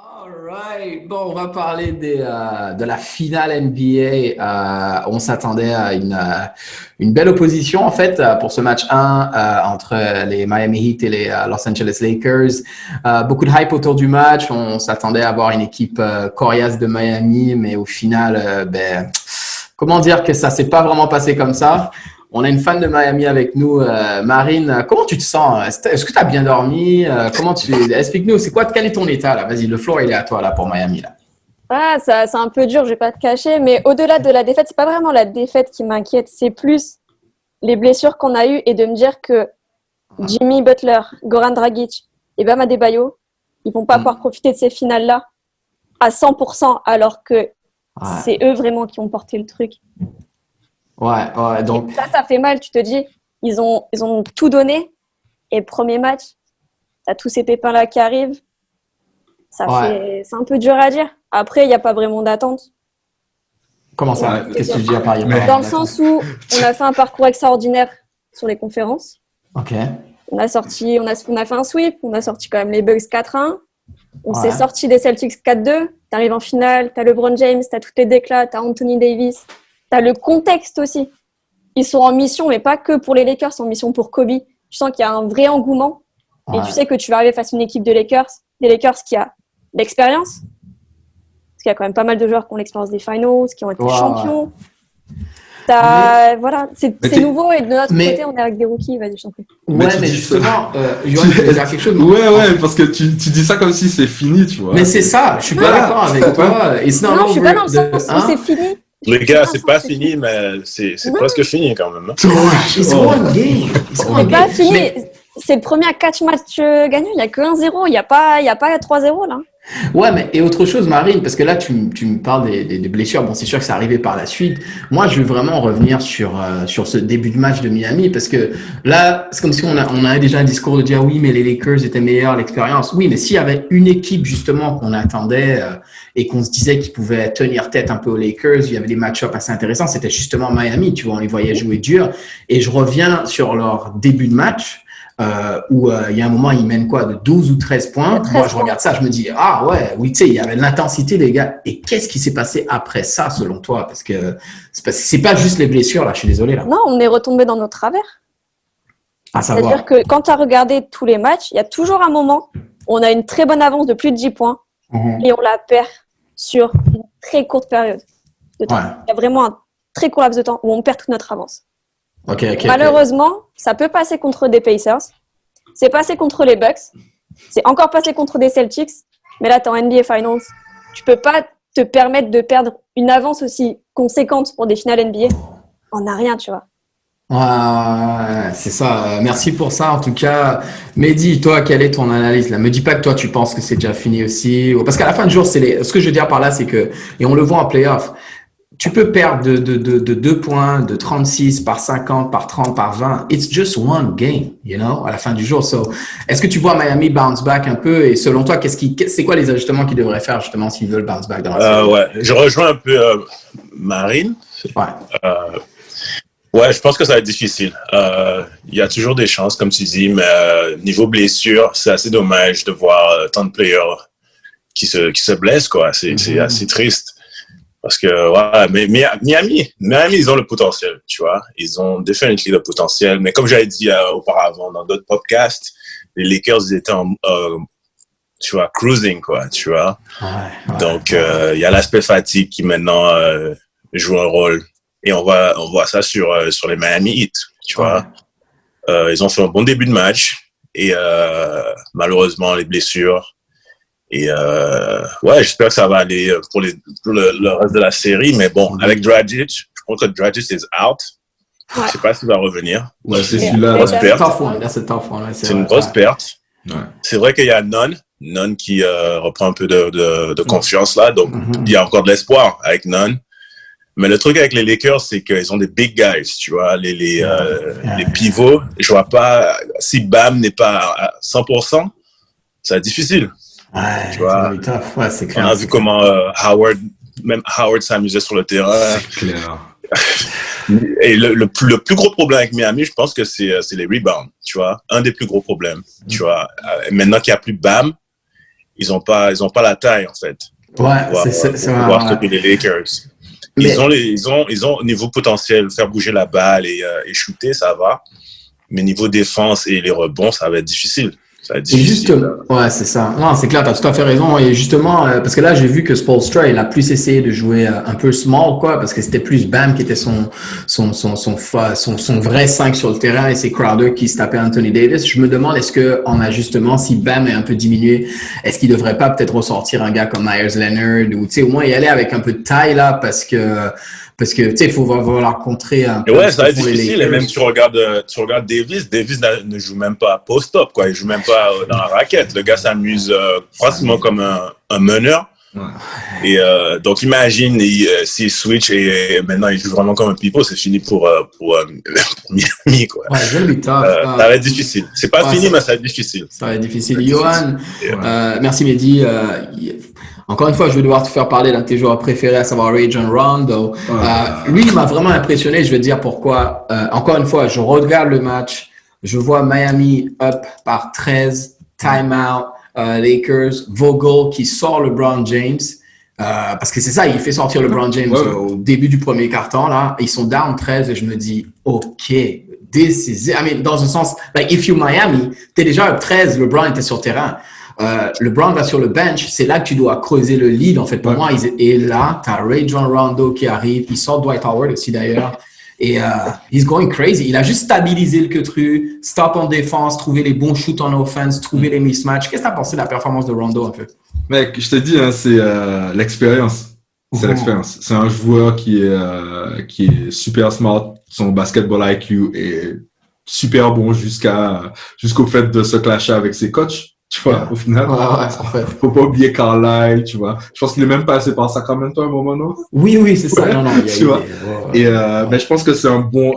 Alright, bon, on va parler de la finale NBA. On s'attendait à une belle opposition, en fait, pour ce match 1 entre les Miami Heat et les Los Angeles Lakers. Beaucoup de hype autour du match. On s'attendait à avoir une équipe coriace de Miami, mais au final, comment dire que ça s'est pas vraiment passé comme ça. On a une fan de Miami avec nous, Marine. Comment tu te sens? Est-ce que tu as bien dormi? Explique-nous, quel est ton état là? Vas-y, le floor il est à toi là pour Miami là. Ah, ça, c'est un peu dur, je vais pas te cacher, mais au-delà de la défaite, c'est pas vraiment la défaite qui m'inquiète, c'est plus les blessures qu'on a eues et de me dire que Jimmy Butler, Goran Dragic et Bam Adebayo, ils vont pas pouvoir profiter de ces finales-là à 100% alors que c'est eux vraiment qui ont porté le truc. Ouais, donc. Et ça fait mal, tu te dis, ils ont tout donné et premier match, t'as tous ces pépins-là qui arrivent. C'est un peu dur à dire. Après, il n'y a pas vraiment d'attente. Comment ça? Qu'est-ce que tu dis par Dans le sens où on a fait un parcours extraordinaire sur les conférences. Ok. On a fait un sweep, on a sorti quand même les Bucks 4-1. On s'est sorti des Celtics 4-2. T'arrives en finale, t'as LeBron James, t'as toutes les déclats, t'as Anthony Davis. T'as le contexte aussi. Ils sont en mission, mais pas que pour les Lakers, ils sont en mission pour Kobe. Tu sens qu'il y a un vrai engouement. Et tu sais que tu vas arriver face à une équipe des Lakers qui a l'expérience. Parce qu'il y a quand même pas mal de joueurs qui ont l'expérience des finals, qui ont été champions. Voilà, c'est nouveau et de notre côté, on est avec des rookies. Vas-y, je t'en prie. Mais justement, Yoann, tu voulais dire quelque chose? Ouais, parce que tu dis ça comme si c'est fini, tu vois. Mais c'est ça, je suis pas d'accord avec toi. Non, je suis pas dans le sens où c'est fini. Les gars, c'est pas fini, mais c'est presque fini quand même. It's one game. C'est pas fini. C'est le premier à 4 matchs gagnés. Il n'y a que 1-0. Il n'y a pas 3-0 là. Ouais, mais et autre chose, Marine, parce que là, tu me parles des blessures. Bon, c'est sûr que c'est arrivé par la suite. Moi, je veux vraiment revenir sur ce début de match de Miami, parce que là, c'est comme si on avait déjà un discours de dire oui, mais les Lakers étaient meilleurs, l'expérience. Oui, mais s'il y avait une équipe justement qu'on attendait et qu'on se disait qu'ils pouvaient tenir tête un peu aux Lakers, il y avait des match-ups assez intéressants. C'était justement Miami, tu vois, on les voyait jouer dur. Et je reviens sur leur début de match. Où il y a un moment, ils mènent quoi, de 12 ou 13 points. Moi, je regarde ça, je me dis, oui, tu sais, il y avait l'intensité, les gars. Et qu'est-ce qui s'est passé après ça, selon toi? Parce que c'est pas juste les blessures, là, je suis désolé, là. Non, on est retombé dans nos travers. C'est-à-dire que quand tu as regardé tous les matchs, il y a toujours un moment où on a une très bonne avance de plus de 10 points et on la perd sur une très courte période de temps. Il y a vraiment un très court laps de temps où on perd toute notre avance. Malheureusement, ça peut passer contre des Pacers. C'est passé contre les Bucks. C'est encore passé contre des Celtics. Mais là, t'es en NBA Finals. Tu peux pas te permettre de perdre une avance aussi conséquente pour des finales NBA. On n'a rien, tu vois. Ouais, c'est ça. Merci pour ça, en tout cas. Mehdi, toi, quelle est ton analyse là? Me dis pas que toi, tu penses que c'est déjà fini aussi. Parce qu'à la fin du jour, ce que je veux dire par là, c'est que, et on le voit en playoff, tu peux perdre de 2 points, de 36 par 50, par 30, par 20. It's just one game, à la fin du jour. So, est-ce que tu vois Miami bounce back un peu? Et selon toi, c'est quoi les ajustements qu'ils devraient faire, justement, s'ils veulent bounce back dans la série? Ouais, je rejoins un peu Marine. Ouais, je pense que ça va être difficile. Il y a toujours des chances, comme tu dis, mais niveau blessure, c'est assez dommage de voir tant de players qui se blessent, quoi. C'est assez triste. Parce que, mais Miami, ils ont le potentiel, tu vois. Ils ont définitivement le potentiel. Mais comme j'avais dit auparavant dans d'autres podcasts, les Lakers, ils étaient tu vois, cruising, quoi, tu vois. Donc, il y a l'aspect fatigue qui maintenant joue un rôle. Et on voit ça sur les Miami Heat, tu vois. Ils ont fait un bon début de match. Et malheureusement, les blessures. Et j'espère que ça va aller pour le reste de la série. Mais bon, avec Dragic, je crois que Dragic est out. Je ne sais pas s'il va revenir. Ouais, c'est celui-là. C'est une grosse perte. Ouais. C'est vrai qu'il y a Nunn qui reprend un peu de confiance là. Donc, il y a encore de l'espoir avec Nunn. Mais le truc avec les Lakers, c'est qu'ils ont des big guys, tu vois, les pivots. Je vois pas, si Bam n'est pas à 100%, c'est difficile. Ouais, tu vois, c'est clair. On a vu comment Howard s'amusait sur le terrain. C'est clair. Et le plus gros problème avec Miami, je pense que c'est les rebounds, tu vois. Un des plus gros problèmes, tu vois. Maintenant qu'il n'y a plus Bam, ils ont pas la taille, en fait. Ouais, c'est pouvoir stopper les Lakers. Ils ont niveau potentiel, faire bouger la balle et shooter, ça va. Mais niveau défense et les rebonds, ça va être difficile. Et justement, ouais, c'est ça. Non, c'est clair, tu as tout à fait raison. Et justement, parce que là, j'ai vu que Spoelstra, il a plus essayé de jouer un peu small, quoi, parce que c'était plus Bam qui était son vrai 5 sur le terrain et c'est Crowder qui se tapait Anthony Davis. Je me demande, est-ce que en ajustement, si Bam est un peu diminué, est-ce qu'il devrait pas peut-être ressortir un gars comme Myers Leonard ou, tu sais, au moins y aller avec un peu de taille, là, parce que tu sais, il faut vouloir contrer un peu. Ouais, ça va être difficile. Et même tu regardes Davis ne joue même pas post-up, quoi. Il joue même pas dans la raquette. Le gars s'amuse pratiquement comme un meneur. Ouais. Et donc imagine s'il switch et maintenant il joue vraiment comme un pivot, c'est fini pour Miami, quoi. Ouais, ça va être difficile. C'est pas fini, mais ça va être difficile. Ça va être difficile. Johan, merci Mehdi. Encore une fois, je vais devoir te faire parler d'un de tes joueurs préférés, à savoir Rajon Rondo. Lui, il m'a vraiment impressionné. Je vais te dire pourquoi. Encore une fois, je regarde le match. Je vois Miami up par 13, timeout, Lakers, Vogel qui sort LeBron James. Parce que c'est ça, il fait sortir LeBron James au début du premier quart-temps. Là, ils sont down 13 et je me dis, OK, this is it. I mean, dans un sens, like, if you Miami, t'es déjà up 13, LeBron était sur le terrain. LeBron va sur le bench, c'est là que tu dois creuser le lead, en fait, pour moi. Et là, tu as Rajon Rondo qui arrive, il sort Dwight Howard aussi d'ailleurs, et he's going crazy. Il a juste stabilisé le queutru, stop en défense, trouver les bons shoots en offense, trouver les mismatchs. Qu'est-ce que tu as pensé de la performance de Rondo un peu? Mec, je te dis, hein, c'est l'expérience. C'est l'expérience. C'est un joueur qui est super smart, son basketball IQ est super bon jusqu'au fait de se clasher avec ses coachs. Tu vois, au final, faut pas oublier Carlisle, tu vois. Je pense qu'il est même passé par Sacramento à un moment, non? Oui, c'est ça. Non, tu vois. Et mais je pense que c'est un bon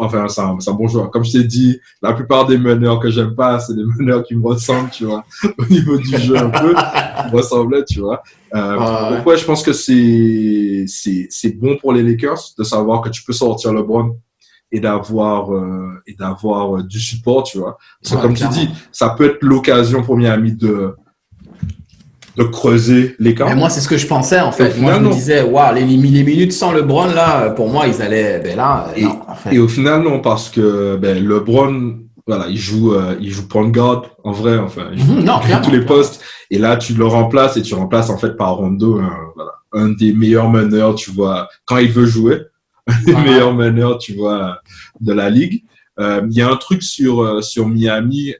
joueur. Comme je t'ai dit, la plupart des meneurs que j'aime pas, c'est des meneurs qui me ressemblent, tu vois, au niveau du jeu un peu, qui me ressemblaient, tu vois. Donc je pense que c'est bon pour les Lakers de savoir que tu peux sortir LeBron et d'avoir du support, tu vois. Parce que comme tu dis, ça peut être l'occasion pour Miami de creuser l'écart. Mais moi, c'est ce que je pensais, en fait. Moi, je me disais, waouh, les minutes sans LeBron, là, pour moi, ils allaient, non, en fait. Et au final, non, parce que, LeBron, voilà, il joue point guard, en vrai, enfin. Il joue tous les postes. Et là, tu le remplaces et tu remplaces, en fait, par Rondo, un des meilleurs meneurs, tu vois, quand il veut jouer. Les meilleurs meneurs, tu vois, de la ligue. Il y a un truc sur Miami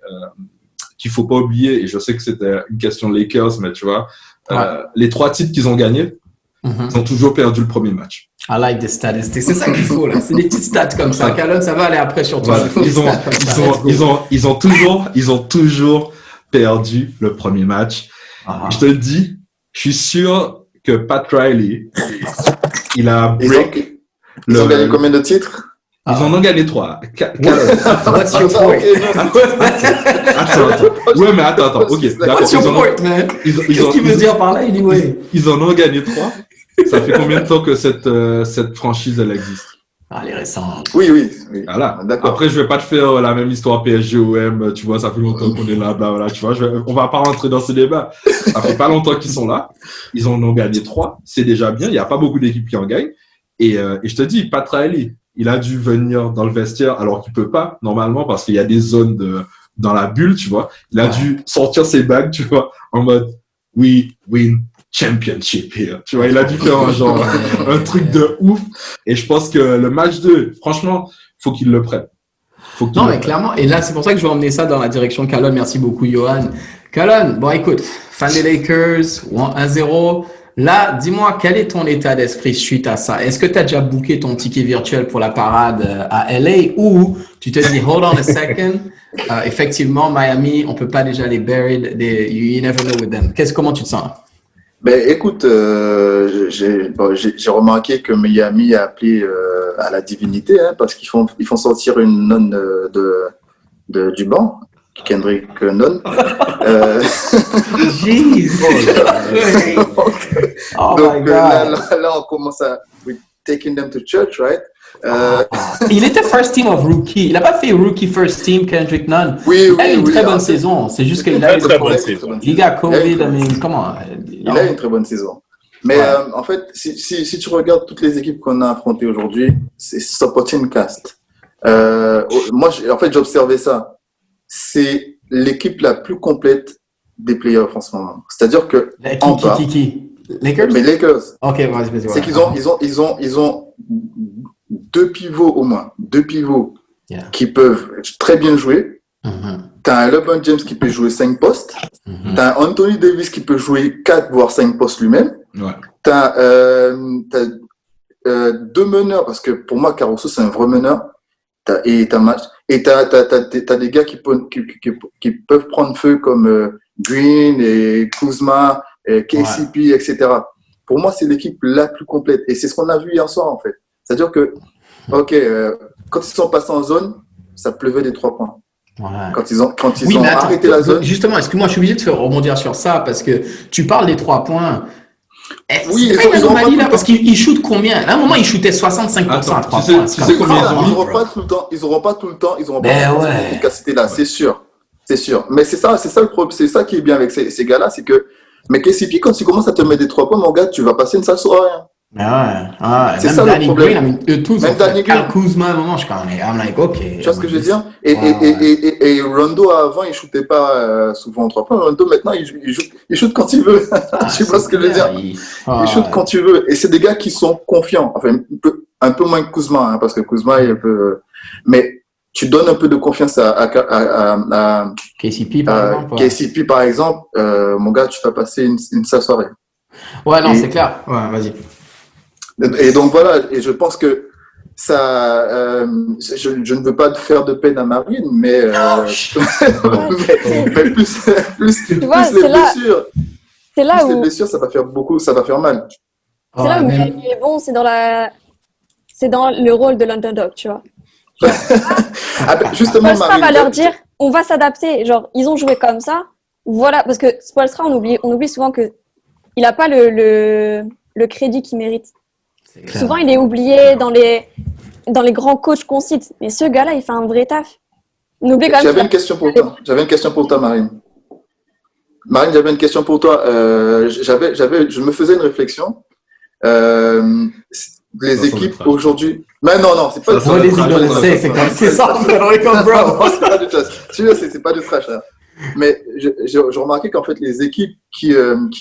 qu'il faut pas oublier, et je sais que c'était une question de Lakers, mais tu vois, les 3 titres qu'ils ont gagnés, ils ont toujours perdu le premier match. I like the statistics. C'est ça qu'il faut, là. C'est des petites stats comme ça. Calonne, ça va aller après sur toi. Ils ont toujours perdu le premier match. Je te le dis, je suis sûr que Pat Riley, il a break. Ils ont gagné combien de titres? Ils en ont gagné 3. What's your point? Attends. Ouais, mais attends. Ok, d'accord. What's your point, man? Qu'est-ce qu'il veut dire par là, anyway? Ils en ont gagné 3. Ça fait combien de temps que cette franchise, elle existe? Elle est récente. Oui. Voilà. D'accord. Après, je vais pas te faire la même histoire PSG-OM. Tu vois, ça fait longtemps qu'on est là, voilà. Tu vois, on va pas rentrer dans ce débat. Ça fait pas longtemps qu'ils sont là. Ils en ont gagné 3. C'est déjà bien. Il y a pas beaucoup d'équipes qui en gagnent. Et je te dis, Pat Riley, il a dû venir dans le vestiaire alors qu'il peut pas, normalement, parce qu'il y a des zones dans la bulle, tu vois. Il a dû sortir ses bagues, tu vois, en mode « We win championship here ». Tu vois, il a dû faire un truc de ouf. Et je pense que le match 2, franchement, faut qu'il le prenne. Non, mais clairement. Et là, c'est pour ça que je vais emmener ça dans la direction de Calonne. Merci beaucoup, Johan. Calonne, bon, écoute, fan des Lakers, 1-0. Là, dis-moi, quel est ton état d'esprit suite à ça? Est-ce que tu as déjà booké ton ticket virtuel pour la parade à LA ou tu te dis, hold on a second, effectivement, Miami, on peut pas déjà les buried, you never know with them. Comment tu te sens? Écoute, j'ai remarqué que Miami a appelé à la divinité, hein, parce qu'ils font sortir une nonne du banc. Kendrick Nunn. Jeez. Donc là, on commence à taking them to church, right? Il était first team of rookie. Il n'a pas fait rookie first team, Kendrick Nunn. Oui, il a eu une très bonne saison. C'est juste qu'il a eu une très bonne saison. Il a COVID, comment? Il a une très bonne saison. Mais en fait, si tu regardes toutes les équipes qu'on a affrontées aujourd'hui, c'est supporting cast. Moi, en fait, j'observais ça. C'est l'équipe la plus complète des playoffs en ce moment. C'est-à-dire que qui Lakers? Mais Lakers. Ok, vas-y. C'est qu'ils ont deux pivots au moins, qui peuvent très bien jouer. T'as un LeBron James qui peut jouer 5 postes. T'as un Anthony Davis qui peut jouer 4 voire 5 postes lui-même. T'as deux meneurs, parce que pour moi Caruso c'est un vrai meneur. T'as des gars qui peuvent prendre feu comme Green et Kuzma, et KCP, etc. Pour moi, c'est l'équipe la plus complète. Et c'est ce qu'on a vu hier soir, en fait. C'est-à-dire que, quand ils sont passés en zone, ça pleuvait des 3 points. Quand ils ont arrêté la zone. Justement, excuse-moi, je suis obligé de faire rebondir sur ça parce que tu parles des 3 points. Oui, ils ont là parce qu'ils shootent combien? À un moment, ils shootaient 65% à 3 points. Tu sais combien ils n'auront pas tout le temps. Ils n'auront pas tout le temps. Ils n'auront pas cette efficacité-là, c'est sûr. C'est sûr. Mais c'est ça le problème. C'est ça qui est bien avec ces gars-là, c'est que. Mais KCP, quand tu commences à te mettre des 3 points, mon gars, tu vas passer une sale soirée. C'est ça le problème. Même Danny Green. Kuzma, à un moment, je suis I'm like, ok. Tu vois ce que je veux dire? Et Rondo, avant, il shootait pas souvent en 3 points. Rondo, maintenant, il shoot quand il veut. Tu vois ce que je veux dire? Il shoot quand tu veux. Et c'est des gars qui sont confiants. Enfin, un peu moins que Kuzma, parce que Kuzma, il est un peu. Mais tu donnes un peu de confiance à KCP, par exemple. KCP, par exemple, mon gars, tu vas passer une sale soirée. Ouais, non, c'est clair. Ouais, vas-y. Et donc voilà, et je pense que ça, je ne veux pas faire de peine à Marine, mais, mais plus les blessures. C'est là où les blessures, ça va faire mal. C'est là où il est bon, c'est dans le rôle de l'underdog, tu vois. Justement, Spoelstra va leur dire, on va s'adapter. Genre, ils ont joué comme ça. Voilà, parce que Spoelstra, on oublie souvent que il n'a pas le crédit qu'il mérite. Souvent, il est oublié dans les grands coachs qu'on cite. Mais ce gars-là, il fait un vrai taf. J'avais une question pour toi, Marine. Marine, j'avais une question pour toi. Je me faisais une réflexion. Les équipes aujourd'hui. Mais non, c'est pas du trash. C'est ça, bro. C'est pas du trash. Hein. Mais j'ai remarqué qu'en fait, les équipes qui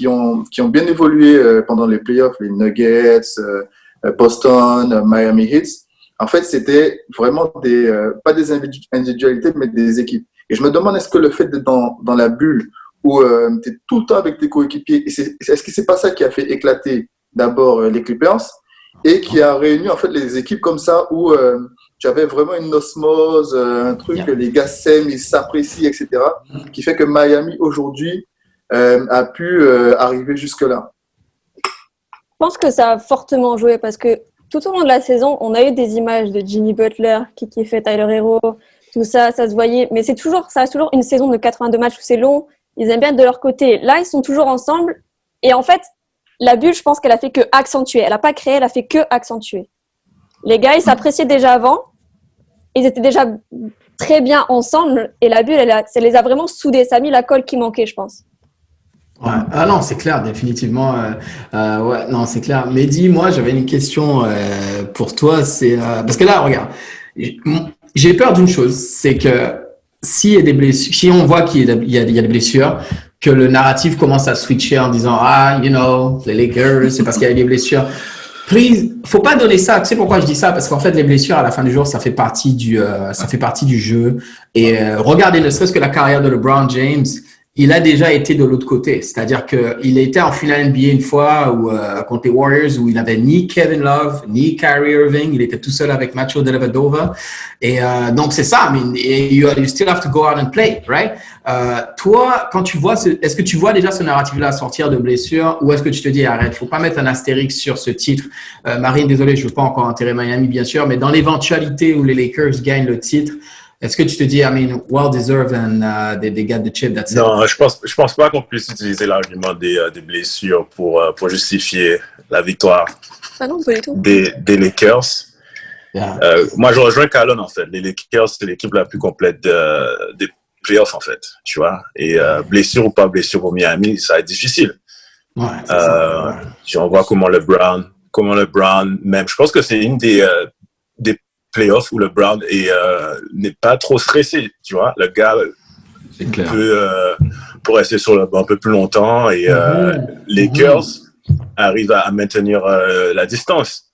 ont bien évolué pendant les playoffs, les Nuggets, Boston, Miami Heat, en fait, c'était vraiment pas des individualités, mais des équipes. Et je me demande, est-ce que le fait d'être dans la bulle où tu es tout le temps avec tes coéquipiers, est-ce que c'est pas ça qui a fait éclater d'abord les Clippers et qui a réuni en fait les équipes comme ça où tu avais vraiment une osmose, un truc que les gars s'aiment, ils s'apprécient, etc. qui fait que Miami aujourd'hui a pu arriver jusque-là. Je pense que ça a fortement joué parce que tout au long de la saison, on a eu des images de Jimmy Butler qui fait Tyler Hero, tout ça, ça se voyait. Mais ça reste toujours une saison de 82 matchs où c'est long. Ils aiment bien être de leur côté. Là, ils sont toujours ensemble. Et en fait, la bulle, je pense qu'elle a fait que accentuer. Elle n'a pas créé, elle a fait que accentuer. Les gars, ils s'appréciaient déjà avant. Ils étaient déjà très bien ensemble. Et la bulle, ça les a vraiment soudés. Ça a mis la colle qui manquait, je pense. Ouais. Ah non, c'est clair, définitivement. Ouais, non, c'est clair. Mehdi, moi, j'avais une question pour toi. C'est parce que là, regarde, j'ai peur d'une chose, c'est que s'il y a des blessures, si on voit qu'il y a des blessures, que le narratif commence à switcher en disant les Lakers, c'est parce qu'il y a des blessures. Please, faut pas donner ça. Tu sais pourquoi je dis ça? Parce qu'en fait, les blessures à la fin du jour, ça fait partie du jeu. Et regardez, ne serait-ce que la carrière de LeBron James. Il a déjà été de l'autre côté. C'est-à-dire qu'il a été en finale NBA une fois contre les Warriors où il avait ni Kevin Love, ni Kyrie Irving. Il était tout seul avec Macho Dellavedova. Et donc, c'est ça. You still have to go out and play, right? Toi, quand tu vois, est-ce que tu vois déjà ce narratif-là sortir de blessure ou est-ce que tu te dis, arrête, faut pas mettre un astérix sur ce titre? Marine, désolé, je veux pas encore enterrer Miami, bien sûr, mais dans l'éventualité où les Lakers gagnent le titre, est-ce que tu te dis, well deserved and they got the chip, that's it? Non, je pense pas qu'on puisse utiliser l'argument des blessures pour justifier la victoire non, pas du tout. des Lakers. Moi, je rejoins Calonne, en fait. Les Lakers, c'est l'équipe la plus complète des playoffs, en fait, tu vois. Et blessure ou pas blessure pour Miami, ça va être difficile. Ouais, on voit comment LeBron, même, je pense que c'est une des playoffs où LeBron n'est pas trop stressé, tu vois. Le gars peut rester sur le banc un peu plus longtemps et les Lakers arrivent à maintenir la distance.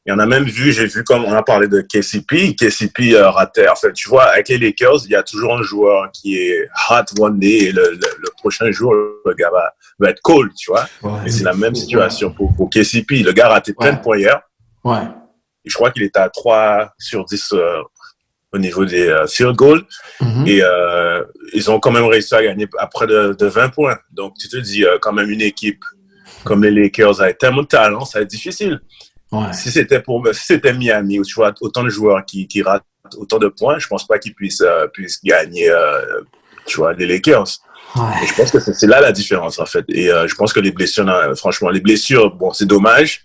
Et on a même j'ai vu comme on a parlé de KCP ratait. En fait, tu vois, avec les Lakers, il y a toujours un joueur qui est hot one day et le prochain jour, le gars va être cold, tu vois. Et c'est la même situation pour KCP. Le gars a raté plein de points hier. Ouais. Et je crois qu'il était à 3 sur 10 au niveau des field goals. Et ils ont quand même réussi à gagner à près de 20 points. Donc, tu te dis, quand même, une équipe comme les Lakers avec tellement de talent, ça va être difficile. Ouais. Si c'était Miami, où tu vois autant de joueurs qui ratent autant de points, je pense pas qu'ils puissent gagner, tu vois, les Lakers. Ouais. Et je pense que c'est là la différence, en fait. Et je pense que les blessures, franchement, bon, c'est dommage.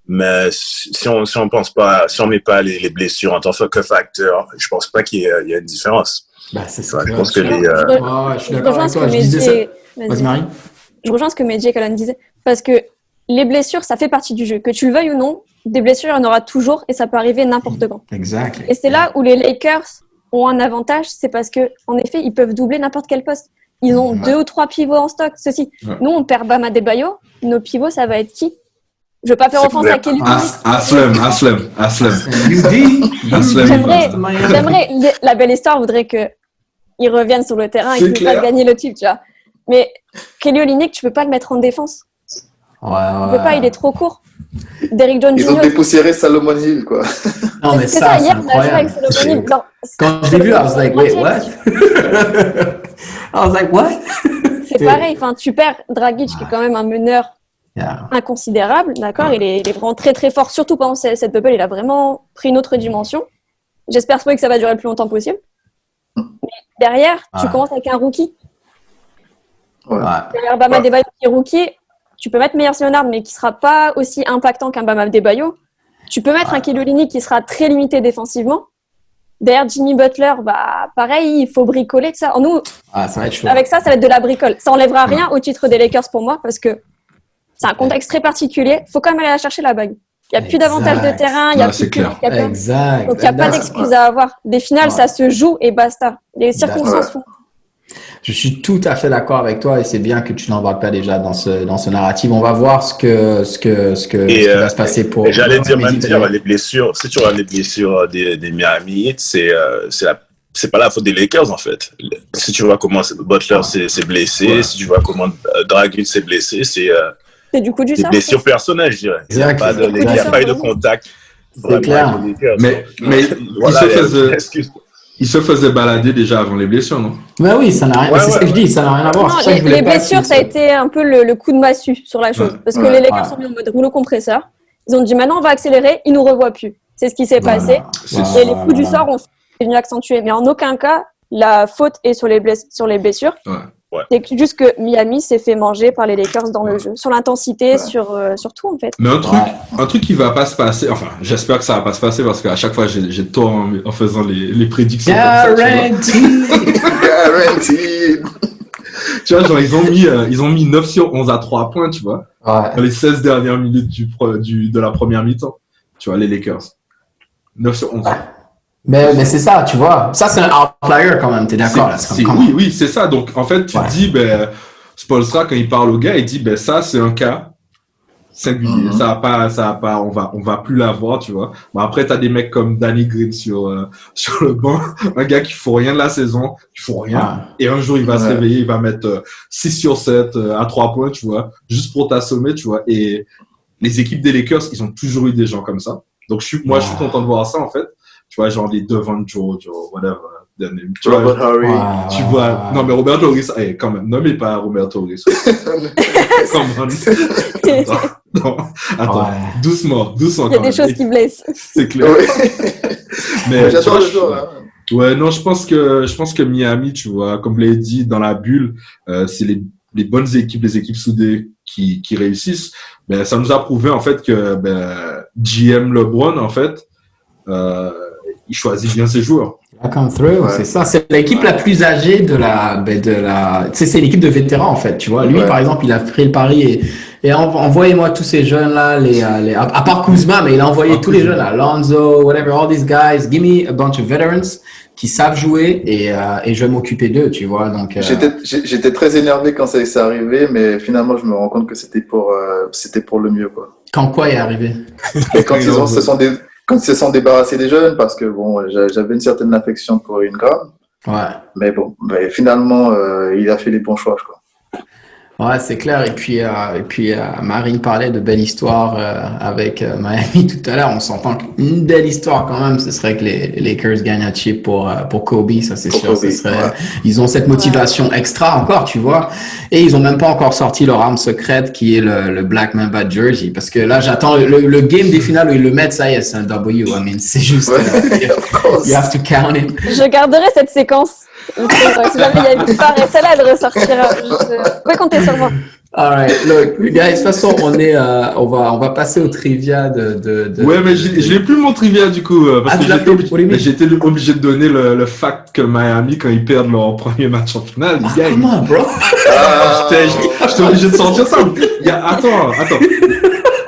Mais si on pense pas, si on met pas les blessures en tant que facteur, je pense pas qu'il y ait une différence. C'est ça. Je pense que je suis d'accord avec toi. Je disais ça. Vas-y, Marie. Je rejoins ce que Medji et Calonne disaient. Parce que les blessures, ça fait partie du jeu. Que tu le veuilles ou non, des blessures, il y en aura toujours et ça peut arriver n'importe quand. Exact. Et c'est là où les Lakers ont un avantage, c'est parce que, en effet, ils peuvent doubler n'importe quel poste. Ils ont 2 ou 3 pivots en stock. Nous, on perd Bam Adebayo. Nos pivots, ça va être qui? Je veux pas faire offense à Kelly. Aslem. J'aimerais, la belle histoire voudrait qu'ils reviennent sur le terrain et qu'ils fassent gagner le titre, tu vois. Mais Kelly Olynyk, tu peux pas le mettre en défense. Tu peux pas, il est trop court. Derrick Jones Jr. Ils ont dépoussiéré Solomon Hill, quoi. Non, mais ça, c'est hier, on a joué avec Solomon Hill. Quand je l'ai vu, I was like, wait, what? I was like, what? C'est pareil, tu perds Dragic, qui est quand même un meneur inconsidérable, d'accord. Il est vraiment très très fort, surtout pendant cette bubble, il a vraiment pris une autre dimension. J'espère que ça va durer le plus longtemps possible. Mais derrière, tu commences avec un rookie. Derrière Bam Adebayo qui est rookie, tu peux mettre Meyers Leonard, mais qui sera pas aussi impactant qu'un Bam Adebayo. Tu peux mettre un Kelly Olynyk qui sera très limité défensivement. Derrière Jimmy Butler, pareil, il faut bricoler de ça. Nous, ça va être chaud. Avec ça va être de la bricole. Ça enlèvera rien au titre des Lakers pour moi, parce que c'est un contexte très particulier. Il faut quand même aller la chercher la bague. Il n'y a plus d'avantage de terrain, il n'y a plus de public. Exact. Donc il n'y a pas d'excuse à avoir. Des finales, ça se joue et basta. Les circonstances font. Je suis tout à fait d'accord avec toi et c'est bien que tu n'embarques pas déjà dans ce narratif. On va voir ce qui va se passer pour. Et j'allais dire les blessures. Si tu regardes les blessures des Miami Heat, c'est pas la faute des Lakers en fait. Si tu vois comment Butler s'est blessé, si tu vois comment Dragic s'est blessé, c'est du coup du sort. Des blessures personnelles, je dirais. Il n'y a pas eu de contact. C'est clair. Mais il se faisait balader déjà avant les blessures, non? Bah oui, ça n'a rien. C'est ce que je dis, ça n'a rien à voir. Non, les blessures, ça a été un peu le coup de massue sur la chose, parce que les Lakers sont mis en mode rouleau compresseur. Ils ont dit maintenant on va accélérer, ils nous revoient plus. C'est ce qui s'est passé. Et les coups du sort ont venu accentuer, mais en aucun cas la faute est sur les blessures. C'est juste que Miami s'est fait manger par les Lakers dans le jeu, sur l'intensité, sur tout en fait. Mais un truc qui va pas se passer, enfin j'espère que ça va pas se passer parce qu'à chaque fois j'ai tort en faisant les prédictions. Guaranteed. Tu vois, genre ils ont mis 9 sur 11 à 3 points, tu vois, dans les 16 dernières minutes de la première mi-temps. Tu vois, les Lakers. 9 sur 11. Mais c'est ça, tu vois. Ça, c'est un outlier quand même, t'es d'accord là, oui, c'est ça. Donc, en fait, tu te dis, Spoelstra, quand il parle au gars, il dit, ça, c'est un cas singulier. Ça va pas, on va plus l'avoir, tu vois. Mais après, t'as des mecs comme Danny Green sur le banc. Un gars qui fout rien de la saison, qui fout rien. Et un jour, il va se réveiller, il va mettre 6 sur 7 à 3 points, tu vois, juste pour t'assommer, tu vois. Et les équipes des Lakers, ils ont toujours eu des gens comme ça. Donc, je suis content de voir ça, en fait. Tu vois, genre les Devon Joe, whatever. Tu vois, Robert Horry. Tu vois, non, mais Robert Horry, quand même, nommez pas Robert Horry. Attends, doucement. Il y a des choses qui blessent. C'est clair. Mais j'adore le joueur, hein. Ouais, non, je pense que Miami, tu vois, comme je l'ai dit, dans la bulle, c'est les bonnes équipes, les équipes soudées qui réussissent. Ça nous a prouvé, en fait, que GM LeBron, en fait, il choisit bien ses joueurs. Come through, c'est ça. C'est l'équipe la plus âgée de la. C'est l'équipe de vétérans en fait, tu vois. Lui, par exemple, il a pris le pari et envoyez-moi tous ces jeunes là, à part Kuzma, mais il a envoyé tous les jeunes là, Lonzo, whatever, all these guys. Give me a bunch of veterans qui savent jouer et je vais m'occuper d'eux, tu vois. Donc j'étais très énervé quand ça s'est arrivé, mais finalement je me rends compte que c'était pour le mieux, quoi. Quand quoi est arrivé? Et quand ils se sont débarrassés des jeunes, parce que bon, j'avais une certaine affection pour Ingram. Ouais. Mais bon, finalement, il a fait les bons choix, je crois. Ouais, c'est clair. Et puis, Marine parlait de belle histoire avec Miami tout à l'heure. On s'entend qu'une belle histoire quand même, ce serait que les Lakers gagnent un chip pour Kobe, ça c'est sûr. Ce serait, ils ont cette motivation extra encore, tu vois. Et ils ont même pas encore sorti leur arme secrète qui est le Black Mamba jersey, parce que là j'attends le game des finales où ils le mettent, ça y est, c'est un W. I mean, c'est juste, you have to count it. Je garderai cette séquence. Si jamais il y a une victoire, et celle-là, elle ressortira. Je peux compter sur moi. Alright, look, guys, de toute façon, on va passer au trivia de... Ouais, mais je l'ai plus mon trivia du coup, parce que j'étais obligé de donner le fact que Miami, quand ils perdent leur premier match en finale, ils gagnent. Comment, bro? J'étais obligé de sortir ça. Attends.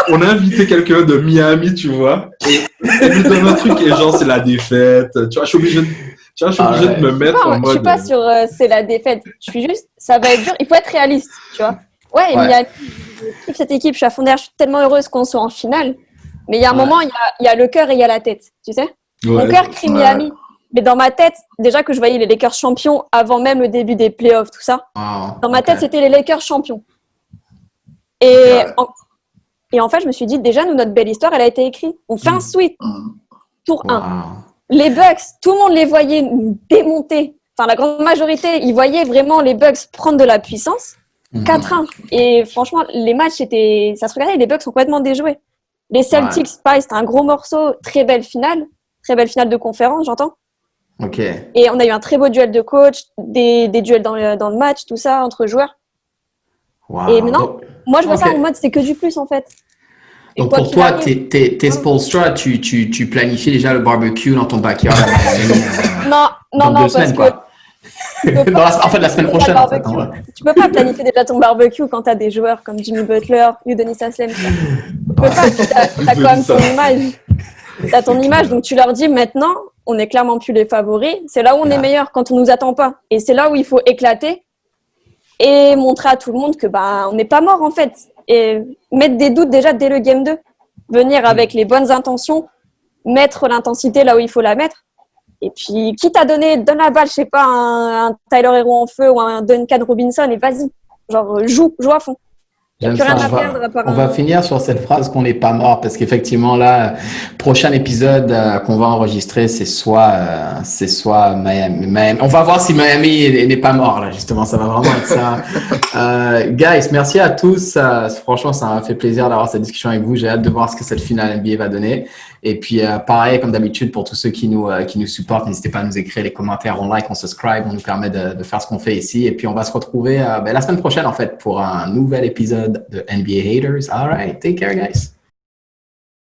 On a invité quelqu'un de Miami, tu vois, et il nous donne un truc et genre c'est la défaite. Tu vois, je suis obligé de me mettre en mode... Je suis pas sur c'est la défaite. Je suis juste, ça va être dur. Il faut être réaliste, tu vois. Ouais. Miami, cette équipe, je suis à fond derrière. Je suis tellement heureuse qu'on soit en finale. Mais il y a un moment, il y a le cœur et il y a la tête, tu sais. Mon cœur crie Miami. Mais dans ma tête, déjà que je voyais les Lakers champions avant même le début des playoffs, tout ça. Dans ma tête, c'était les Lakers champions. Et en fait, je me suis dit, déjà, nous, notre belle histoire, elle a été écrite. On fait un sweep. Tour 1. Les Bucks, tout le monde les voyait nous démonter. Enfin, la grande majorité, ils voyaient vraiment les Bucks prendre de la puissance. 4-1. Et franchement, les matchs, ça se regardait, les Bucks sont complètement déjoués. Les Celtics, pareil, c'était un gros morceau. Très belle finale de conférence, j'entends. Ok. Et on a eu un très beau duel de coach, des duels dans le match, tout ça, entre joueurs. Wow. Et maintenant, moi, je vois ça en mode, c'est que du plus, en fait. Et donc, pour toi, t'es Spoelstra, tu planifies déjà le barbecue dans ton backyard. Non, parce semaines, que... En fait, la semaine prochaine. En fait, tu peux pas planifier déjà ton barbecue quand tu as des joueurs comme Jimmy Butler, Udonis Haslem. Tu peux pas, tu as quand même ton image. Tu as ton image, donc tu leur dis maintenant, on n'est clairement plus les favoris. C'est là où on est meilleur, quand on nous attend pas. Et c'est là où il faut éclater et montrer à tout le monde que on n'est pas mort en fait. Et mettre des doutes déjà dès le game 2. Venir avec les bonnes intentions, mettre l'intensité là où il faut la mettre. Et puis, quitte à donne la balle, je sais pas, un Tyler Hero en feu ou un Duncan Robinson, et vas-y. Genre, joue à fond. J'aime ça. On va finir sur cette phrase qu'on n'est pas mort, parce qu'effectivement, là, prochain épisode qu'on va enregistrer, c'est soit Miami. On va voir si Miami n'est pas mort, là, justement. Ça va vraiment être ça. Guys, merci à tous. Franchement, ça m'a fait plaisir d'avoir cette discussion avec vous. J'ai hâte de voir ce que cette finale NBA va donner. Et puis, pareil, comme d'habitude, pour tous ceux qui nous supportent, n'hésitez pas à nous écrire les commentaires, on like, on subscribe, on nous permet de faire ce qu'on fait ici. Et puis, on va se retrouver la semaine prochaine, en fait, pour un nouvel épisode de NBA Haters. All right, take care, guys.